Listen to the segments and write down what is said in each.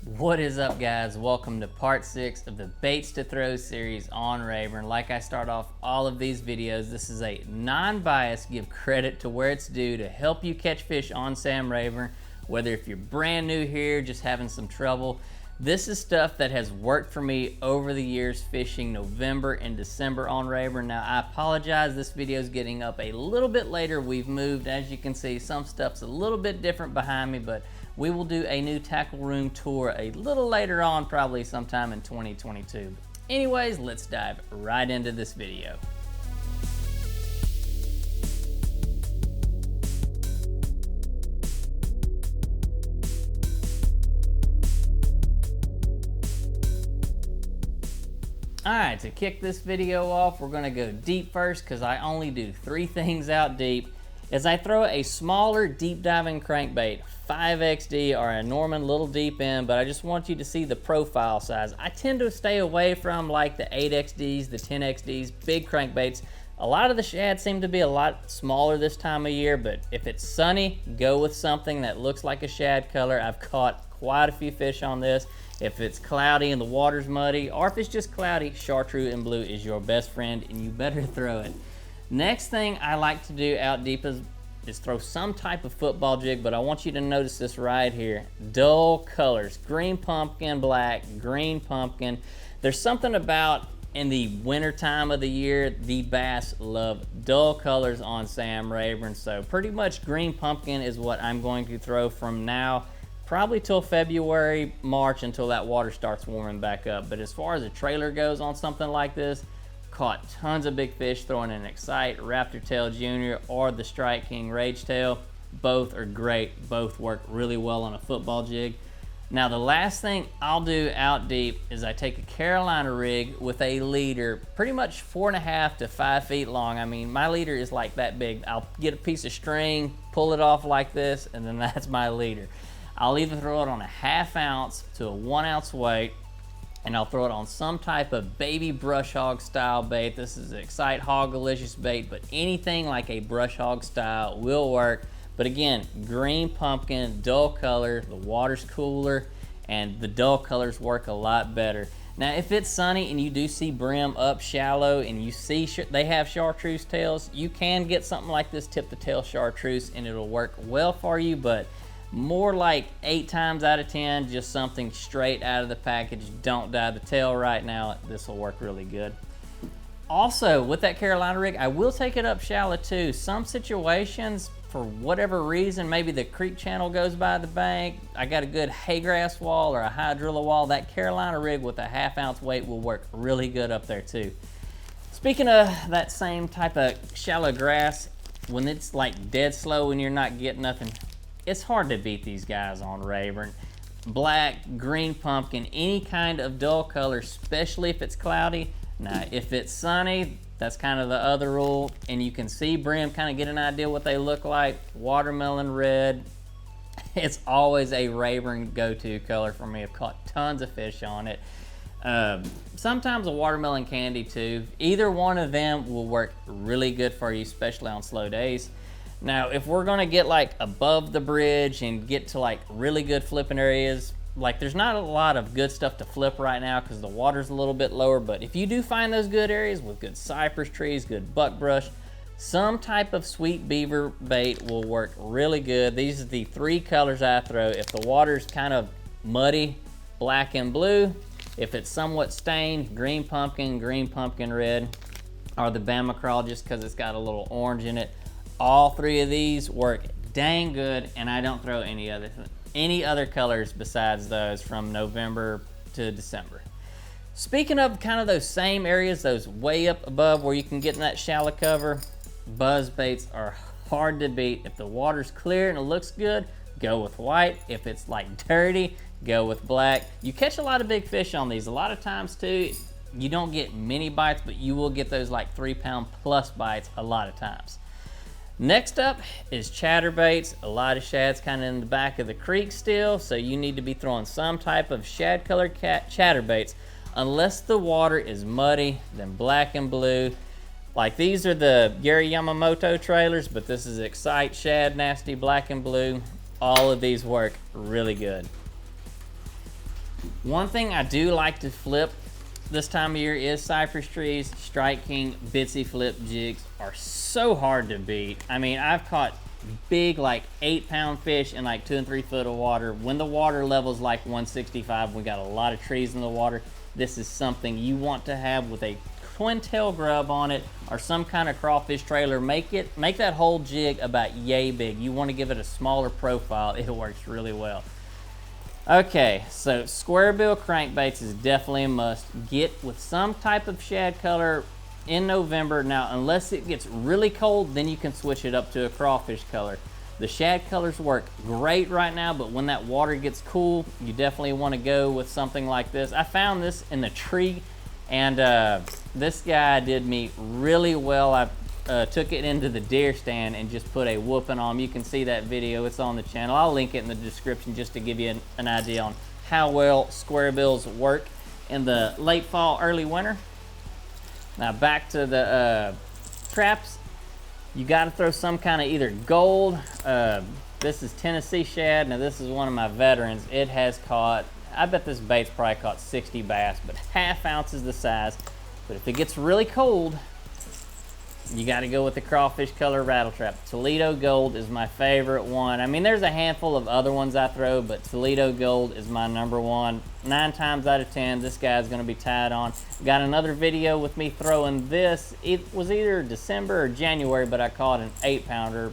What is up, guys? Welcome to part 6 of the Baits to Throw series on Rayburn. Like I start off all of these videos, this is a non-biased give credit to where it's due to help you catch fish on Sam Rayburn. Whether if you're brand new here, just having some trouble, this is stuff that has worked for me over the years fishing November and December on Rayburn. Now I apologize, this video is getting up a little bit later. We've moved, as you can see, some stuff's a little bit different behind me, but we will do a new tackle room tour a little later on, probably sometime in 2022. Anyways, let's dive right into this video. Alright, to kick this video off, we're going to go deep first because I only do 3 things out deep. As I throw a smaller deep diving crankbait, 5XD or a Norman little deep end, but I just want you to see the profile size. I tend to stay away from like the 8XDs, the 10XDs, big crankbaits. A lot of the shad seem to be a lot smaller this time of year, but if it's sunny, go with something that looks like a shad color. I've caught quite a few fish on this. If it's cloudy and the water's muddy, or if it's just cloudy, chartreuse and blue is your best friend and you better throw it. Next thing I like to do out deep is throw some type of football jig, but I want you to notice this right here. Dull colors, green pumpkin, black, green pumpkin. There's something about in the winter time of the year, the bass love dull colors on Sam Rayburn. So pretty much green pumpkin is what I'm going to throw from now, probably till February, March, until that water starts warming back up. But as far as a trailer goes on something like this, caught tons of big fish throwing an Excite, Raptor Tail Jr., or the Strike King Rage Tail. Both are great, both work really well on a football jig. Now the last thing I'll do out deep is I take a Carolina rig with a leader, pretty much 4.5 to 5 feet long. I mean, my leader is like that big. I'll get a piece of string, pull it off like this, and then that's my leader. I'll either throw it on a 1/2 ounce to a 1 ounce weight, and I'll throw it on some type of baby Brush Hog style bait. This is an Excite Hog-alicious bait, but anything like a Brush Hog style will work. But again, green pumpkin, dull color, the water's cooler, and the dull colors work a lot better. Now, if it's sunny and you do see brim up shallow and you see they have chartreuse tails, you can get something like this tip the tail chartreuse and it'll work well for you, but more like 8 times out of 10, just something straight out of the package. Don't dye the tail right now. This will work really good. Also, with that Carolina rig, I will take it up shallow too. Some situations, for whatever reason, maybe the creek channel goes by the bank, I got a good hay grass wall or a hydrilla wall, that Carolina rig with a 1/2 ounce weight will work really good up there too. Speaking of that same type of shallow grass, when it's like dead slow and you're not getting nothing, it's hard to beat these guys on Rayburn. Black, green pumpkin, any kind of dull color, especially if it's cloudy. Now, if it's sunny, that's kind of the other rule, and you can see brim, kind of get an idea what they look like. Watermelon red, it's always a Rayburn go-to color for me. I've caught tons of fish on it. Sometimes a watermelon candy too. Either one of them will work really good for you, especially on slow days. Now, if we're gonna get like above the bridge and get to like really good flipping areas, like there's not a lot of good stuff to flip right now because the water's a little bit lower, but if you do find those good areas with good cypress trees, good buckbrush, some type of sweet beaver bait will work really good. These are the 3 colors I throw. If the water's kind of muddy, black and blue. If it's somewhat stained, green pumpkin red, or the Bama Crawl just because it's got a little orange in it. All 3 of these work dang good, and I don't throw any other colors besides those from November to December. Speaking of kind of those same areas, those way up above where you can get in that shallow cover, buzz baits are hard to beat. If the water's clear and it looks good, go with white. If it's like dirty, go with black. You catch a lot of big fish on these. A lot of times too, you don't get many bites, but you will get those like 3-pound plus bites a lot of times. Next up is chatterbaits. A lot of shad's kind of in the back of the creek still, so you need to be throwing some type of shad colored chatterbaits. Unless the water is muddy, then black and blue. Like these are the Gary Yamamoto trailers, but this is Excite Shad Nasty Black and Blue. All of these work really good. One thing I do like to flip this time of year is cypress trees. Strike King Bitsy Flip jigs are so hard to beat. I mean, I've caught big, like 8-pound fish in like 2 and 3 foot of water. When the water level's like 165, we got a lot of trees in the water. This is something you want to have with a twin tail grub on it or some kind of crawfish trailer. Make that whole jig about yay big. You want to give it a smaller profile. It works really well. Okay, so Squarebill crankbaits is definitely a must. Get with some type of shad color in November. Now, unless it gets really cold, then you can switch it up to a crawfish color. The shad colors work great right now, but when that water gets cool, you definitely want to go with something like this. I found this in the tree, and this guy did me really well. I took it into the deer stand and just put a whooping on him. You can see that video, it's on the channel. I'll link it in the description just to give you an idea on how well Squarebills work in the late fall, early winter. Now back to the traps. You got to throw some kind of either gold. This is Tennessee shad. Now this is one of my veterans. It has caught, I bet this bait's probably caught 60 bass, but ½ ounce is the size. But if it gets really cold, you got to go with the crawfish color rattle trap. Toledo Gold is my favorite one. I mean, there's a handful of other ones I throw, but Toledo Gold is my #1. 9 times out of 10, this guy's going to be tied on. Got another video with me throwing this. It was either December or January, but I caught an 8-pounder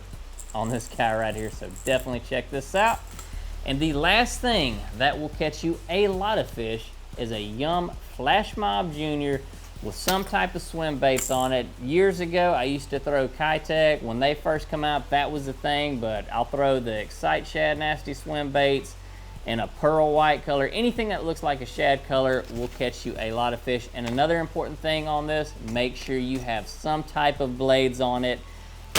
on this guy right here, so definitely check this out. And the last thing that will catch you a lot of fish is a Yum Flash Mob Junior with some type of swim baits on it. Years ago, I used to throw Kitech. When they first come out, that was the thing, but I'll throw the Excite Shad Nasty swim baits in a pearl white color. Anything that looks like a shad color will catch you a lot of fish. And another important thing on this, make sure you have some type of blades on it.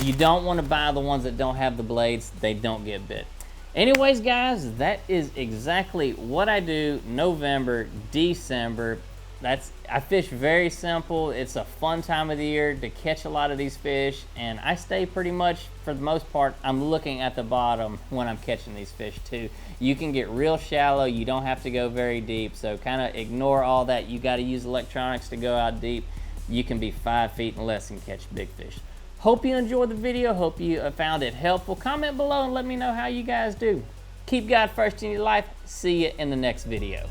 You don't want to buy the ones that don't have the blades. They don't get bit. Anyways, guys, that is exactly what I do November, December. I fish very simple. It's a fun time of the year to catch a lot of these fish, and I stay pretty much, for the most part, I'm looking at the bottom when I'm catching these fish too. You can get real shallow. You don't have to go very deep, so kind of ignore all that. You got to use electronics to go out deep. You can be 5 feet and less and catch big fish. Hope you enjoyed the video. Hope you found it helpful. Comment below and let me know how you guys do. Keep God first in your life. See you in the next video.